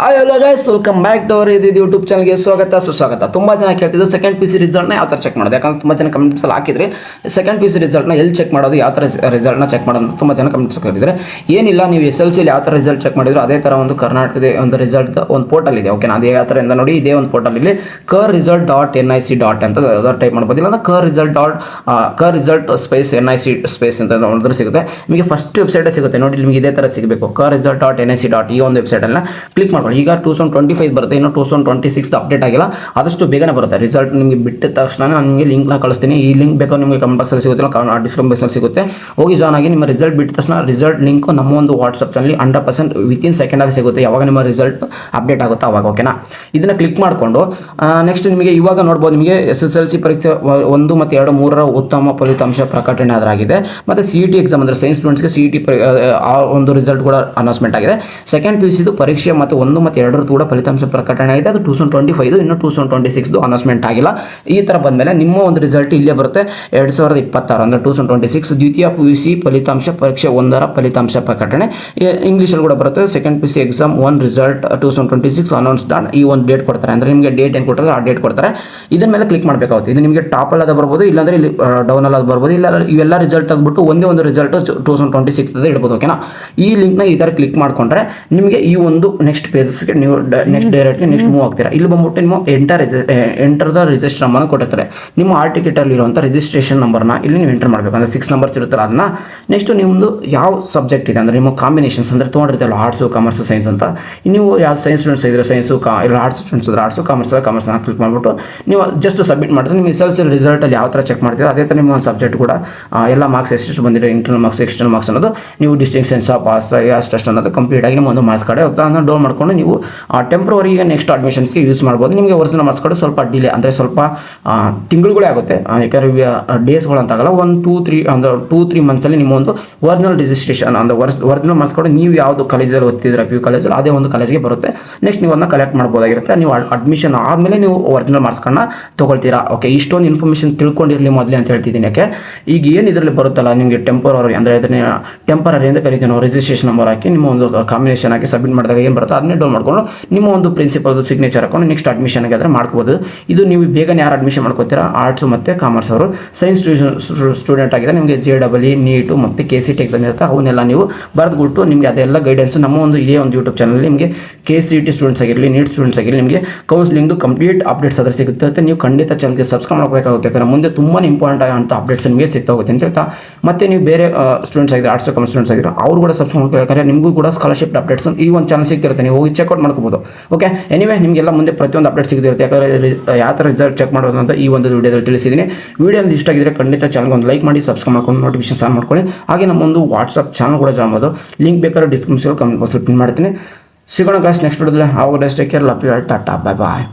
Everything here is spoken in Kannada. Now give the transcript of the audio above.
Hi hello guys, welcome back to our ಇದು ಯೂಟ್ಯೂಬ್ ಚಾನಲ್ಗೆ ಸ್ವಾಗತ ಸುಸ್ವಾಗತ. ತುಂಬ ಜನ ಕೇಳ್ತಿದ್ದು ಸೆಕೆಂಡ್ ಪಿ ಸಿ ರಿಸಲ್ಟ್ನ ಯಾವ ಥರ ಚೆಕ್ ಮಾಡೋದು, ಯಾಕಂದ್ರೆ ತುಂಬ ಜನ ಕಮೆಂಟ್ಸಲ್ಲಿ ಹಾಕಿದ್ರೆ ಸೆಕೆಂಡ್ ಪಿ ಸಿ ರಿಸಲ್ಟ್ನ ಎಲ್ಲಿ ಚೆಕ್ ಮಾಡೋದು, ಯಾವ ಥರ ರಿಸಲ್ಟ್ನ ಚೆಕ್ ಮಾಡೋದು ಅಂತ ತುಂಬ ಜನ ಕಮೆಂಟ್ಸ್ ಕೇಳಿದರೆ. ಏನಿಲ್ಲ, ನೀವು SLCಲಿ ಯಾವ ಥರ ರಿಸಲ್ಟ್ ಚೆಕ್ ಮಾಡಿದ್ರು ಅದೇ ಥರ ಒಂದು ಕರ್ನಾಟಕದ ಒಂದು ರಿಸಲ್ಟ್ ಒಂದು ಪೋರ್ಟಲ್ ಇದೆ. ಓಕೆನಾ, ಅದೇ ಯಾವ ಥರ ಇಂದ ನೋಡಿ, ಇದೇ ಒಂದು ಪೋರ್ಟಲ್ ಇಲ್ಲಿ KRResult.nic. ಅಂತ ಟೈಪ್ ಮಾಡ್ಬೋದು, ಇಲ್ಲ KRResult ಸ್ಪೇಸ್ NIC ಸ್ಪೇಸ್ ಅಂತ ನೋಡಿದ್ರೆ ಸಿಗುತ್ತೆ. ನಿಮಗೆ ಫಸ್ಟ್ ವೆಬ್ಸೈಟೇ ಸಿಗುತ್ತೆ ನೋಡಿ, ನಿಮಗೆ ಇದೇ ಥರ ಸಿಗಬೇಕು. KRResult.nic. ಈ ಒಂದು ವೆಬ್ಸೈಟನ್ನು ಕ್ಲಿಕ್ ಮಾಡ್ಕೊಳ್ಳಿ. ಈಗ 2025 ಬರುತ್ತೆ, ಇನ್ನು 2026 ಅಪ್ಡೇಟ್ ಆಗಿಲ್ಲ, ಆದಷ್ಟು ಬೇಗನೆ ಬರುತ್ತೆ ರಿಸಲ್ಟ್. ನಿಮಗೆ ಬಿಟ್ಟ ತಕ್ಷಣ ನಾನು ನಿಮಗೆ ಲಿಂಕ್ನ ಕಳಿಸ್ತೀನಿ. ಈ ಲಿಂಕ್ ಬೇಕಾದ್ರೆ ನಿಮಗೆ ಕಮೆಂಟ್ ಬಾಕ್ಸಲ್ಲಿ ಸಿಗುತ್ತೆ, ಡಿಸ್ಕ್ರಿಪ್ಷನ್ ಬಾಕ್ಸಲ್ಲಿ ಸಿಗುತ್ತೆ. ಹೋಗಿ ಜಾಯ್ನ್ ಆಗಿ. ನಿಮ್ಮ ರಿಸಲ್ಟ್ ಬಿಟ್ಟ ತಕ್ಷಣ ರಿಸಲ್ಟ್ ಲಿಂಕ್ ನಮ್ಮ ಒಂದು ವಾಟ್ಸಪ್ ಚಾನಲ್ 100% ವಿತಿನ್ ಸೆಕೆಂಡಲ್ಲಿ ಸಿಗುತ್ತೆ. ಯಾವಾಗ ನಿಮ್ಮ ರಿಸಲ್ಟ್ ಅಪ್ಡೇಟ್ ಆಗುತ್ತೋ ಅವಾಗ. ಓಕೆನಾ, ಇದನ್ನು ಕ್ಲಿಕ್ ಮಾಡಿಕೊಂಡು ನೆಕ್ಸ್ಟ್ ನಿಮಗೆ ಇವಾಗ ನೋಡ್ಬೋದು, ನಿಮಗೆ SSLC ಪರೀಕ್ಷೆ 1 ಮತ್ತು 2 3ರ ಉತ್ತಮ ಫಲಿತಾಂಶ ಪ್ರಕಟಣೆ ಆಗಿದೆ. ಮತ್ತು CET ಎಕ್ಸಾಮ್ ಅಂದರೆ ಸೈನ್ಸ್ ಸ್ಟೂಡೆಂಟ್ಸ್ಗೆ CET ಆ ಒಂದು ರಿಸಲ್ಟ್ ಕೂಡ ಅನೌನ್ಸ್ಮೆಂಟ್ ಆಗಿದೆ. ಸೆಕೆಂಡ್ PUC ಪರೀಕ್ಷೆ ಮತ್ತು 1 ಮತ್ತು 2 ಕೂಡ ಫಲಿತಾಂಶ ಪ್ರಕಟಣೆ ಆಗಿದೆ. ಅದು 2025, ಇನ್ನು 2026 ಅನೌನ್ಸ್ಮೆಂಟ್ ಆಗಿಲ್ಲ. ಈ ಥರ ಬಂದಮೇಲೆ ನಿಮ್ಮ ಒಂದು ರಿಸಲ್ಟ್ ಇಲ್ಲೇ ಬರುತ್ತೆ. 2026 ಅಂದರೆ 2026 ದ್ವಿತೀಯ PUC ಫಲಿತಾಂಶ ಪರೀಕ್ಷೆ 1ರ ಫಲಿತಾಂಶ ಪ್ರಕಟಣೆ ಇಂಗ್ಲೀಷಲ್ಲಿ ಕೂಡ ಬರುತ್ತೆ. Second PUC exam 1 result 2026 announced on. ಈ ಒಂದು ಡೇಟ್ ಕೊಡ್ತಾರೆ, ಅಂದರೆ ನಿಮಗೆ ಡೇಟ್ ಏನು ಕೊಡ್ತಾರೆ ಆ ಡೇಟ್ ಕೊಡ್ತಾರೆ. ಇದರ ಮೇಲೆ ಕ್ಲಿಕ್ ಮಾಡಬೇಕಾಗುತ್ತೆ. ಇದು ನಿಮಗೆ ಟಾಪಲ್ಲಿ ಅದು ಬರ್ಬೋದು, ಇಲ್ಲಾಂದರೆ ಇಲ್ಲಿ ಡೌನಲ್ಲಿ ಅದು ಬರ್ಬೋದು. ಇಲ್ಲ ಇವೆಲ್ಲ ರಿಸಲ್ಟ್ ತೆಗೆದುಬಿಟ್ಟು ಒಂದೇ ಒಂದು ರಿಸಲ್ಟ್ 2026 ಇಡ್ಬೋದು. ಓಕೆನಾ, ಈ ಲಿಂಕ್ನ ಈ ಥರ ಕ್ಲಿಕ್ ಮಾಡಿಕೊಂಡ್ರೆ ನಿಮಗೆ ಈ ಒಂದು ನೆಕ್ಸ್ಟ್ ಪೇಜಸ್ಗೆ ನೀವು ನೆಕ್ಸ್ಟ್ ಡೈರೆಕ್ಟ್ಲಿ ನೆಕ್ಸ್ಟ್ ಮೂವ್ ಆಗ್ತೀರಾ. ಇಲ್ಲಿ ಬಂದ್ಬಿಟ್ಟು ನೀವು ಎಂಟರ್ ದ ರಿಜಿಸ್ಟರ್ ನಂಬರ್ನ ಕೊಟ್ಟಿರ್ತಾರೆ. ನಿಮ್ಮ ಆರ್ ಟಿಕೆಟಲ್ಲಿ ಇರುವಂಥ ರಿಜಿಸ್ಟ್ರೇಷನ್ ನಂಬರ್ನ ಇಲ್ಲಿ ನೀವು ಎಂಟರ್ ಮಾಡಬೇಕು. ಅಂದರೆ 6 ನಂಬರ್ಸ್ ಇರುತ್ತಲ್ಲ ಅದನ್ನ. ನೆಕ್ಸ್ಟ್ ನಿಮ್ಮದು ಯಾವ ಸಬ್ಜೆಕ್ಟ್ ಇದೆ ಅಂದರೆ ನಿಮ್ಮ ಕಾಂಬಿನೇಷನ್ಸ್ ಅಂದರೆ ತೊಗೊಂಡಿರ್ತೀರಲ್ಲ, ಆರ್ಟ್ಸು ಕಾಮರ್ಸು ಸೈನ್ಸ್ ಅಂತ. ನೀವು ಯಾವ ಸೈನ್ಸ್ ಸ್ಟೂಡೆಂಟ್ಸ್ ಇದ್ದರೆ ಸೈನ್ಸು, ಇಲ್ಲ ಆರ್ಟ್ಸ್ ಸ್ಟೂಡೆಂಟ್ಸ್ ಇದ್ದರೆ ಆರ್ಟ್ಸು, ಕಾಮರ್ಸ್ನ ಕ್ಲಿಕ್ ಮಾಡಿಬಿಟ್ಟು ನೀವು ಜಸ್ಟ್ ಸಬ್ಮಿಟ್ ಮಾಡಿದ್ರೆ ನಿಮ್ಮ SLC ರಿಸಲ್ಟಲ್ಲಿ ಯಾವ ಥರ ಚೆಕ್ ಮಾಡ್ತೀರೋ ಅದೇ ಥರ ನಿಮ್ಮ ಒಂದು ಸಬ್ಜೆಕ್ಟ್ ಕೂಡ ಎಲ್ಲ ಮಾರ್ಕ್ಸ್ ಎಷ್ಟು ಬಂದಿದೆ, ಇಂಟರ್ನಲ್ ಮಾರ್ಕ್ಸ್ ಎಕ್ಸ್ಟರ್ನಲ್ ಮಾರ್ಕ್ಸ್ ಅನ್ನೋದು ನೀವು ಡಿಸ್ಟಿಂಕ್ಷನ್ಸ್ ಪಾಸ್ ಅಷ್ಟು ಅನ್ನೋದು ಕಂಪ್ಲೀಟ್ ಆಗಿ ನಿಮ್ಮ ಒಂದು ಮಾರ್ಕ್ಸ್ ಕಾರ್ಡ್ ಅದನ್ನು ಡೌನ್ ಮಾಡಿಕೊಂಡು ನೀವು ಟೆಂಪ್ರವರಿಗೆ ನೆಕ್ಸ್ಟ್ ಅಡ್ಮಿಷನ್ಸ್ಗೆ ಯೂಸ್ ಮಾಡ್ಬೋದು. ನಿಮಗೆ ಒರಿಜಿನಲ್ ಮಾರ್ಕ್ಸ್ ಕಾರ್ಡ್ ಸ್ವಲ್ಪ ಡಿಲೇ ಅಂದರೆ ಸ್ವಲ್ಪ ತಿಂಗಳುಗಳೇ ಆಗುತ್ತೆ, ಯಾಕಂದರೆ ಡೇಸ್ಗಳು ಅಂತಾಗಲ್ಲ. 2-3 ಮಂತ್ಸಲ್ಲಿ ನಿಮ್ಮ ಒಂದು ಒರಿಜಿನಲ್ ರಿಜಿಸ್ಟ್ರೇಷನ್ ಅಂದರೆ ಒರಿಜಿನಲ್ ಮಾರ್ಕ್ಸ್ ಕಾರ್ಡ್ ನೀವು ಯಾವುದು ಕಾಲೇಜಲ್ಲಿ ಓದ್ತಿದ್ರೆ PU ಕಾಲೇಜಲ್ಲಿ ಅದೇ ಒಂದು ಕಾಲೇಜ್ಗೆ ಬರುತ್ತೆ. ನೆಕ್ಸ್ಟ್ ನೀವು ಅದನ್ನ ಕಲೆಕ್ಟ್ ಮಾಡ್ಬೋದಾಗಿರುತ್ತೆ. ನೀವು ಅಡ್ಮಿಷನ್ ಆದಮೇಲೆ ನೀವು ಒರಿಜಿನಲ್ ಮಾರ್ಕ್ಸ್ ಕಾರ್ಡ್ನ ತೊಗೊಳ್ತೀರಾ. ಓಕೆ, ಇಷ್ಟೊಂದು ಇನ್ಫಾರ್ಮೇಷನ್ ತಿಳ್ಕೊಂಡಿರಲಿ ಮೊದಲೇ ಅಂತ ಹೇಳ್ತಿದ್ದೀನಿ. ಯಾಕೆ ಈಗ ಏನು ಇದರಲ್ಲಿ ಬರುತ್ತಲ್ಲ ನಿಮಗೆ ಟೆಂಪರರಿ ಅಂದರೆ ಇದನ್ನ ಟೆಂಪರರಿ ಅಂತ ಕರಿತೀವಿ ನಾವು. ರಿಜಿಸ್ಟ್ರೇಷನ್ ನಂಬರ್ ಹಾಕಿ ನಿಮ್ಮ ಒಂದು ಕಾಂಬಿನೇಷನ್ ಹಾಕಿ ಸಬ್ಮಿಟ್ ಮಾಡಿದಾಗ ಏನು ಬರುತ್ತೆ ಅದನ್ನೇ ಡೌನ್ ಮಾಡ್ಕೊಂಡು ನಿಮ್ಮ ಒಂದು ಪ್ರಿನ್ಸಿಪಲ್ ಸಿಗ್ನೇಚರ್ ಹಾಕೊಂಡು ನೆಕ್ಸ್ಟ್ ಅಡ್ಮಿಷನ್ಗೆ ಆದರೆ ಮಾಡ್ಕೋಬೋದು. ಇದು ನೀವು ಬೇಗನೆ ಯಾರು ಅಡ್ಮಿಷನ್ ಮಾಡ್ಕೋತೀರಾ, ಆರ್ಟ್ಸು ಮತ್ತು ಕಾಮರ್ಸ್ ಅವರು. ಸೈನ್ಸ್ ಸ್ಟೂಡೆಂಟ್ ಆಗಿದೆ ನಿಮಗೆ JEE ನೀಟು ಮತ್ತು KCT ಎಕ್ಸಾಮ್ ಇರುತ್ತೆ, ಅವನ್ನೆಲ್ಲ ನೀವು ಬರೆದುಬಿಟ್ಟು ನಿಮಗೆ ಅದೆಲ್ಲ ಗೈಡೆನ್ಸ್ ನಮ್ಮ ಒಂದು ಇದೇ ಒಂದು ಯೂಟ್ಯೂಬ್ ಚಾನಲ್ ನಿಮಗೆ KCT ಸ್ಟೂಡೆಂಟ್ಸ್ ಆಗಿರಲಿ, ನೀಟ್ ಸ್ಟೂಡೆಂಟ್ಸ್ ಆಗಿರಲಿ, ನಿಮಗೆ ಕೌನ್ಸಿಲಿಂಗ್ದು ಕಂಪ್ಲೀಟ್ ಅಪ್ಡೇಟ್ಸ್ ಅದ್ರ ಸಿಗುತ್ತೆ. ನೀವು ಖಂಡಿತ ಚಾನಲ್ಗೆ ಸಬ್ಸ್ಕ್ರೈಬ್ ಮಾಡಬೇಕಾಗುತ್ತೆ, ಯಾಕಂದರೆ ಮುಂದೆ ತುಂಬಾ ಇಂಪಾರ್ಟೆಂಟ್ ಆಗೋಂಥ ಅಪ್ಡೇಟ್ಸ್ ನಿಮಗೆ ಸಿಗ್ತಾ ಹೋಗುತ್ತೆ ಅಂತ ಹೇಳ್ತಾ. ಮತ್ತು ನೀವು ಬೇರೆ ಸ್ಟೂಡೆಂಟ್ಸ್ ಆಗಿದ್ರೆ ಆರ್ಟ್ಸ್ ಕಾಮರ್ಸ್ ಸ್ಟೂಡೆಂಟ್ಸ್ ಆಗಿರೋ ಅವರು ಕೂಡ ಸಬ್ಸ್ಕ್ರೈಬ್ ಮಾಡ್ಬೇಕಾದ್ರೆ ನಿಮಗೂ ಕೂಡ ಸ್ಕಾಲರ್ಶಿಪ್ ಅಪ್ಡೇಟ್ಸ್ ಈ ಒಂದು ಚಾನಲ್ ಸಿಗ್ತಿರುತ್ತೆ, ನೀವು ಹೋಗಿ ಚೆಕ್ಔಟ್ ಮಾಡ್ಕೋಬೋದು. ಓಕೆ, ಎನಿವೇ ನಿಮಗೆಲ್ಲ ಮುಂದೆ ಪ್ರತಿಯೊಂದು ಅಪ್ಡೇಟ್ ಸಿಗ್ತಿರುತ್ತೆ. ಯಾಕಂದರೆ ಯಾವ ಥರ ರಿಸಲ್ಟ್ ಚೆಕ್ ಮಾಡೋದು ಅಂತ ಈ ಒಂದು ವಿಡಿಯೋದಲ್ಲಿ ತಿಳಿಸಿದ್ದೀನಿ. ವಿಡಿಯೋದಲ್ಲಿ ಇಷ್ಟ ಆಗಿದ್ರೆ ಖಂಡಿತ ಚಾನಲ್ಗೆ ಒಂದು ಲೈಕ್ ಮಾಡಿ, ಸಬ್ಸ್ಕ್ರೈಬ್ ಮಾಡ್ಕೊಂಡು ನೋಟಿಫಿಕೇಶನ್ ಆನ್ ಮಾಡ್ಕೊಳ್ಳಿ. ಹಾಗೆ ನಮ್ಮೊಂದು ವಾಟ್ಸಪ್ ಚಾನಲ್ ಕೂಡ ಜಾಯ್ನ್ ಮಾಡೋದು, ಲಿಂಕ್ ಬೇಕಾದ್ರೆ ಡಿಸ್ಕ್ರಿಪ್ಷನ್ ಕಮೆಂಟ್ ಬಾಕ್ಸಲ್ಲಿ ಪಿನ್ ಮಾಡ್ತೀನಿ. ಸಿಗೋಣ ಗಾಯ್ಸ್ ನೆಕ್ಸ್ಟ್ ವಿಡಿಯೋದಲ್ಲಿ. ಆವಾಗ take care, love you all, tata, bye bye.